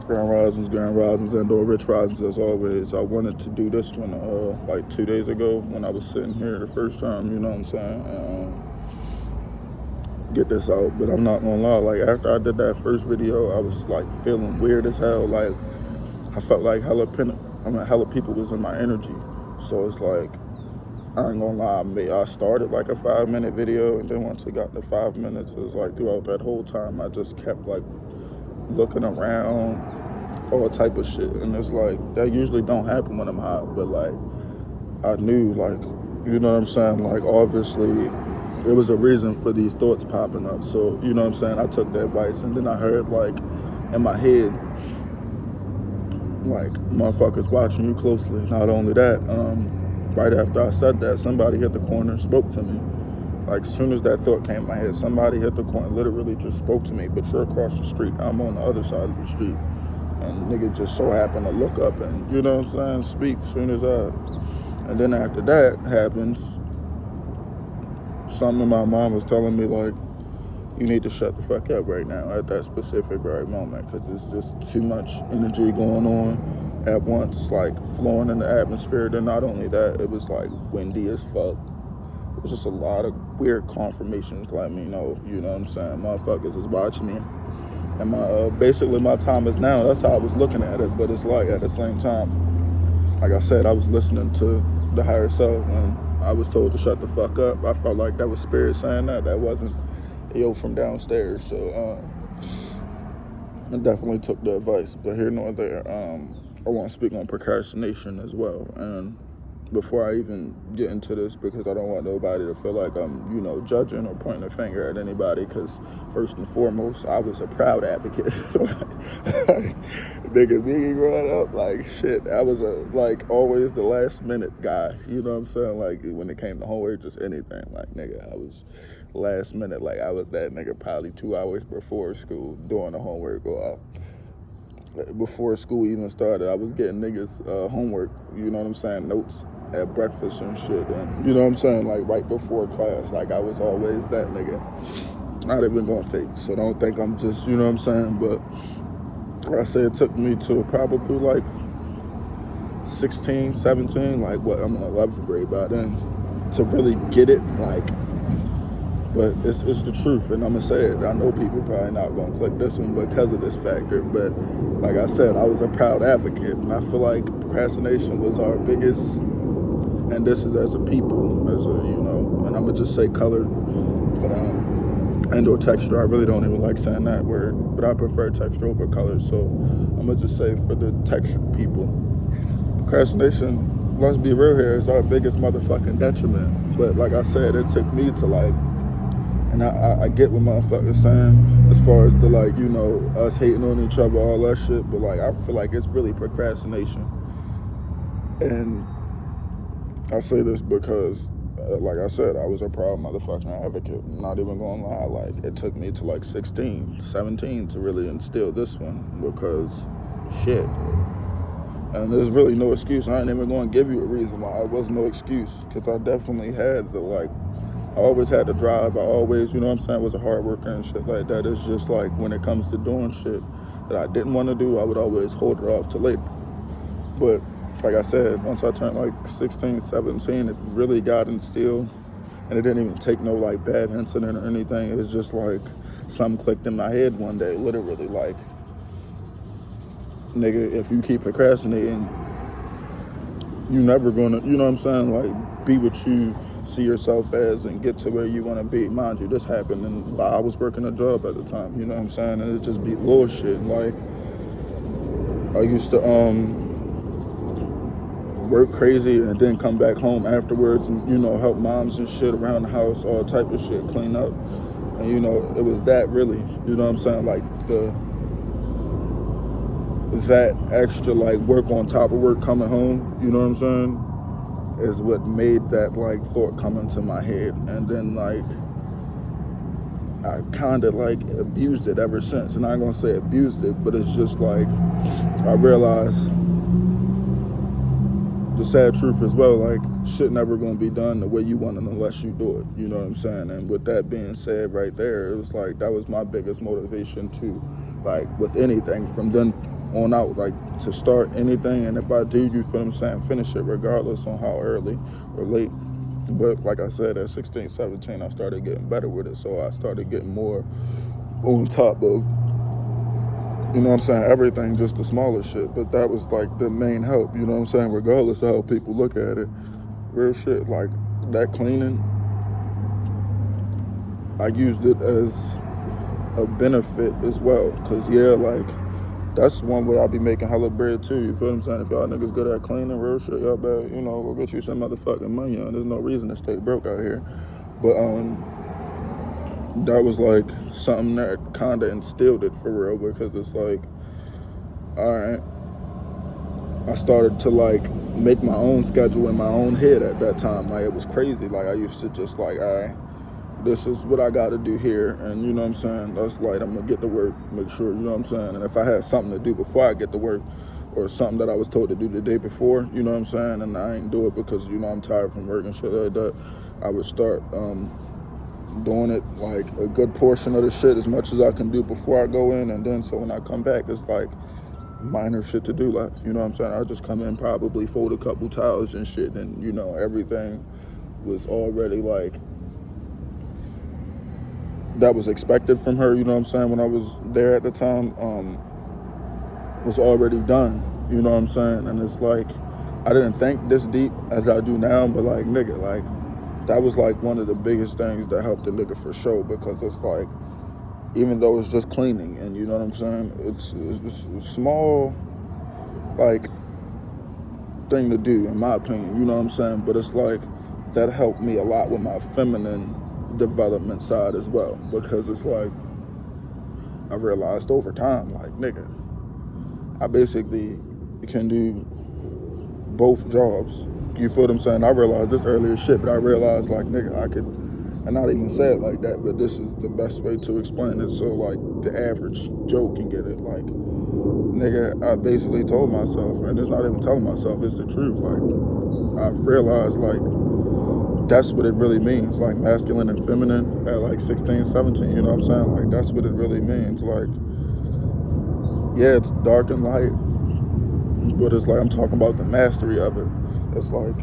Grand Risings, and or Rich Risings as always. I wanted to do this one like 2 days ago when I was sitting here the first time, you know what I'm saying? Get this out, but I'm not gonna lie, like after I did that first video, I was like feeling weird as hell. Like I felt like hella people was in my energy. So it's like, I ain't gonna lie, I started like a 5-minute video, and then once it got to 5 minutes, it was like throughout that whole time, I just kept like looking around, all type of shit. And it's like, that usually don't happen when I'm high, but like, I knew, like, you know what I'm saying? Like, obviously, there was a reason for these thoughts popping up. So, you know what I'm saying? I took the advice, and then I heard, like, in my head, like, motherfuckers watching you closely. Not only that, right after I said that, somebody hit the corner, spoke to me. Like, as soon as that thought came in my head, somebody hit the corner, literally just spoke to me, but you're across the street. I'm on the other side of the street. And nigga just so happened to look up and, you know what I'm saying, speak as soon as and then after that happens, something my mom was telling me, like, you need to shut the fuck up right now at that specific right moment, because it's just too much energy going on at once, like flowing in the atmosphere. Then not only that, it was like windy as fuck. It was just a lot of weird confirmations letting me know, you know what I'm saying, motherfuckers is watching me. And basically my time is now. That's how I was looking at it. But it's like, at the same time, like I said, I was listening to the higher self, and I was told to shut the fuck up. I felt like that was spirit saying that. That wasn't yo from downstairs. So I definitely took the advice. But here nor there, I want to speak on procrastination as well. And before I even get into this, because I don't want nobody to feel like I'm, judging or pointing a finger at anybody, because first and foremost, I was a proud advocate. Nigga, me growing up, like, shit, I was always the last minute guy, you know what I'm saying? Like, when it came to homework, just anything, like, nigga, I was last minute, like, I was that nigga probably 2 hours before school doing the homework, or before school even started, I was getting niggas homework, you know what I'm saying, notes at breakfast and shit, and you know what I'm saying, like right before class. Like, I was always that nigga. Not even gonna fake, so don't think I'm just, you know what I'm saying. But like I said, it took me to probably like 16, 17, like what, I'm in 11th grade by then, to really get it, like. But it's the truth, and I'm gonna say it. I know people probably not gonna click this one because of this factor, but like I said, I was a proud advocate, and I feel like procrastination was our biggest, and this is as a people, and I'm gonna just say color, but and or texture. I really don't even like saying that word, but I prefer texture over color. So I'm gonna just say, for the textured people, procrastination, let's be real here, is our biggest motherfucking detriment. But like I said, it took me to like. And I get what motherfuckers saying as far as the, like, us hating on each other, all that shit. But, like, I feel like it's really procrastination. And I say this because, like I said, I was a proud motherfucking advocate. I'm not even gonna lie. Like, it took me to, like, 16, 17 to really instill this one, because, shit. And there's really no excuse. I ain't even gonna give you a reason why. It was no excuse. Because I definitely had the, like, I always had the drive. I always, was a hard worker and shit like that. It's just like, when it comes to doing shit that I didn't want to do, I would always hold it off to later. But like I said, once I turned like 16, 17, it really got instilled. And it didn't even take no like bad incident or anything. It was just like something clicked in my head one day, literally, like, nigga, if you keep procrastinating, you never gonna, like, be what you see yourself as and get to where you want to be. Mind you, this happened and I was working a job at the time, you know what I'm saying? And it just be little shit. Like, I used to work crazy and then come back home afterwards and, help moms and shit around the house, all type of shit, clean up. And, it was that really, you know what I'm saying? Like, that extra, like, work on top of work coming home, you know what I'm saying, is what made that, like, thought come into my head. And then, like, I kind of, like, abused it ever since. And I ain't gonna say abused it, but it's just like, I realized the sad truth as well, like, shit never gonna be done the way you want it unless you do it, you know what I'm saying? And with that being said right there, it was like, that was my biggest motivation to, like, with anything from then on out, like to start anything. And if I do, you feel what I'm saying, finish it regardless on how early or late. But like I said, at 16, 17, I started getting better with it. So I started getting more on top of, you know what I'm saying, everything, just the smaller shit. But that was like the main help, you know what I'm saying, regardless of how people look at it. Real shit, like that cleaning, I used it as a benefit as well. Cause yeah, like that's one way I'll be making hella bread too. You feel what I'm saying? If y'all niggas good at cleaning, real shit, y'all better, you know, go get you some motherfucking money on. There's no reason to stay broke out here. But that was like something that kinda instilled it for real, because it's like, all right, I started to like make my own schedule in my own head at that time. Like it was crazy. Like I used to just like, all right, this is what I got to do here, and you know what I'm saying, that's like, I'm gonna get to work, make sure, you know what I'm saying, and if I had something to do before I get to work, or something that I was told to do the day before, you know what I'm saying, and I ain't do it because, you know, I'm tired from work and shit like that, I would start doing it like a good portion of the shit as much as I can do before I go in, and then so when I come back, it's like minor shit to do left, you know what I'm saying. I just come in, probably fold a couple towels and shit, and you know, everything was already like, that was expected from her, you know what I'm saying, when I was there at the time, was already done, you know what I'm saying. And it's like, I didn't think this deep as I do now, but like, nigga, like, that was like one of the biggest things that helped the nigga for sure, because it's like, even though it's just cleaning, and you know what I'm saying, it's a small, like, thing to do, in my opinion, you know what I'm saying, but it's like, that helped me a lot with my feminine development side as well, because it's like, I realized over time, like, nigga, I basically can do both jobs. You feel what I'm saying? I realized this earlier shit, but I realized like, nigga, I could, and not even say it like that, but this is the best way to explain it so like the average Joe can get it. Like, nigga, I basically told myself, and it's not even telling myself, it's the truth. Like, I realized like, that's what it really means, like masculine and feminine at like 16, 17, you know what I'm saying? Like, that's what it really means. Like, yeah, it's dark and light, but it's like, I'm talking about the mastery of it. It's like,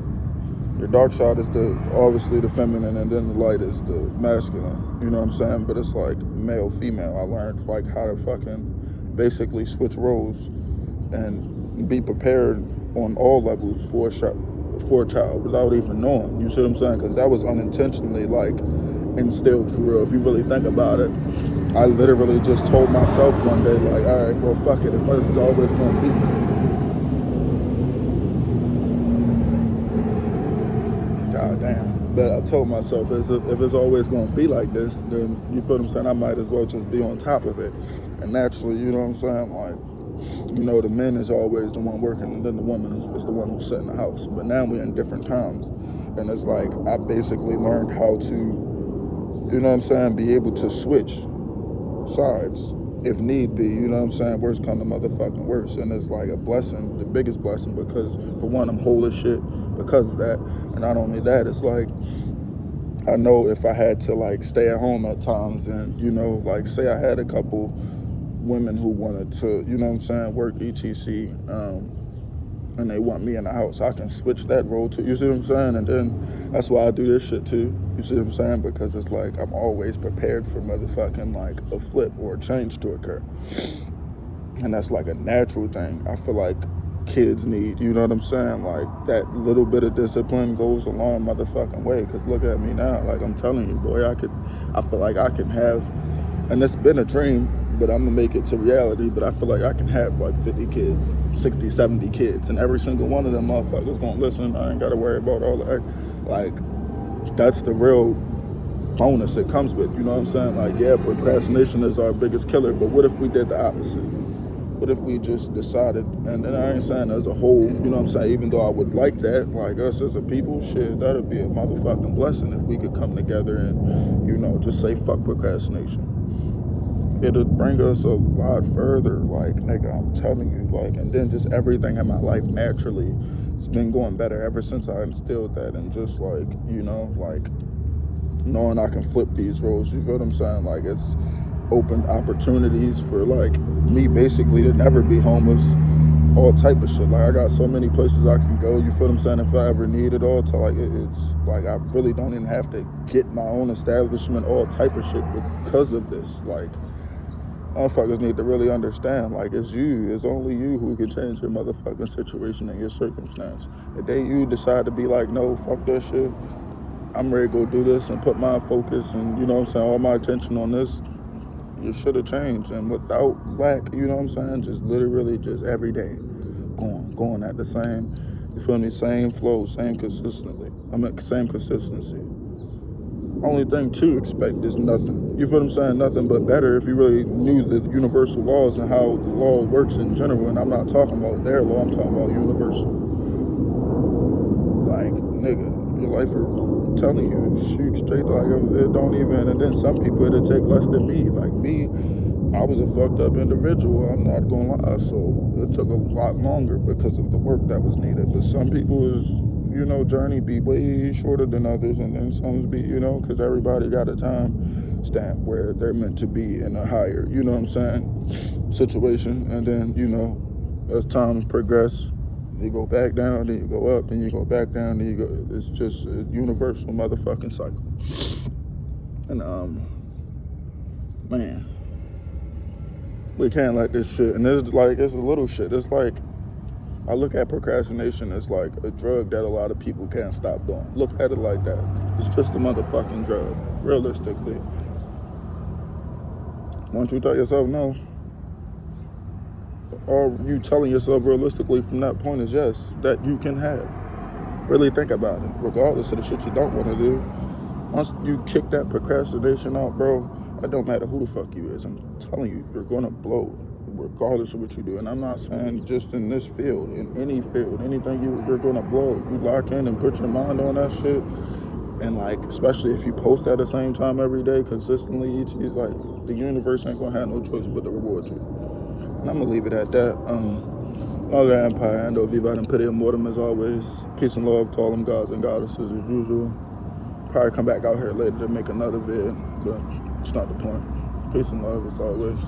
your dark side is obviously the feminine, and then the light is the masculine, you know what I'm saying? But it's like male, female. I learned like how to fucking basically switch roles and be prepared on all levels for a child without even knowing, you see what I'm saying? Because that was unintentionally like instilled for real. If you really think about it, I literally just told myself one day, like, all right, well, fuck it. If this is always going to be, god damn. But I told myself, if it's always going to be like this, then you feel what I'm saying, I might as well just be on top of it. And naturally, you know what I'm saying, like, you know, the man is always the one working, and then the woman is the one who's sitting in the house. But now we're in different times. And it's like, I basically learned how to, you know what I'm saying, be able to switch sides if need be, you know what I'm saying, worst come to motherfucking worst. And it's like a blessing, the biggest blessing, because for one, I'm whole as shit because of that. And not only that, it's like, I know if I had to like stay at home at times, and you know, like say I had a couple women who wanted to, you know what I'm saying, work etc, and they want me in the house, I can switch that role too, you see what I'm saying? And then that's why I do this shit too, you see what I'm saying? Because it's like, I'm always prepared for motherfucking like a flip or a change to occur. And that's like a natural thing I feel like kids need, you know what I'm saying? Like, that little bit of discipline goes a long motherfucking way. Because look at me now, like, I'm telling you, boy, I feel like I can have, and it's been a dream, but I'm gonna make it to reality, but I feel like I can have like 50 kids, 60, 70 kids, and every single one of them motherfuckers gonna listen. I ain't gotta worry about all that. Like, that's the real bonus it comes with, you know what I'm saying? Like, yeah, procrastination is our biggest killer, but what if we did the opposite? What if we just decided, and I ain't saying as a whole, you know what I'm saying, even though I would like that, like us as a people, shit, that'd be a motherfucking blessing if we could come together and, you know, just say fuck procrastination. It'll bring us a lot further, like, nigga, I'm telling you, like, and then just everything in my life naturally, it's been going better ever since I instilled that, and just like, you know, like, knowing I can flip these roles, you feel what I'm saying? Like, opened opportunities for like me basically to never be homeless, all type of shit. Like I got so many places I can go, you feel what I'm saying, if I ever need it all, to like it's like I really don't even have to get my own establishment, all type of shit because of this. Like motherfuckers need to really understand, like it's only you who can change your motherfucking situation and your circumstance. The day you decide to be like, no, fuck that shit, I'm ready to go do this and put my focus and, you know what I'm saying, all my attention on this, you should have changed. And without lack, you know what I'm saying, just literally just every day going at the same, you feel me, same flow, same consistency. Only thing to expect is nothing. You feel what I'm saying? Nothing but better if you really knew the universal laws and how the law works in general. And I'm not talking about their law, I'm talking about universal. Like, nigga, your life are telling you, shoot straight, like, it don't even, and then some people, it'll take less than me. Like me, I was a fucked up individual, I'm not gonna lie, so it took a lot longer because of the work that was needed. But some people's, you know, journey be way shorter than others, and then some be, you know, because everybody got a time stamp where they're meant to be in a higher, you know what I'm saying, situation. And then, you know, as times progress, you go back down, then you go up, then you go back down, then you go. It's just a universal motherfucking cycle. And man, we can't let this shit. And it's like, it's a little shit. It's like, I look at procrastination as like a drug that a lot of people can't stop doing. Look at it like that. It's just a motherfucking drug, realistically. Once you tell yourself no, all you telling yourself realistically from that point is yes, that you can have. Really think about it, regardless of the shit you don't want to do. Once you kick that procrastination out, bro, it don't matter who the fuck you is. I'm telling you, you're gonna blow, regardless of what you do. And I'm not saying just in this field, in any field, anything you're gonna blow. You lock in and put your mind on that shit, and like, especially if you post at the same time every day, consistently, like the universe ain't gonna have no choice but to reward you. And I'm gonna leave it at that. Other Empire, Ando Viva and Pity Mortem as always. Peace and love to all them gods and goddesses as usual. Probably come back out here later to make another vid, but it's not the point. Peace and love as always.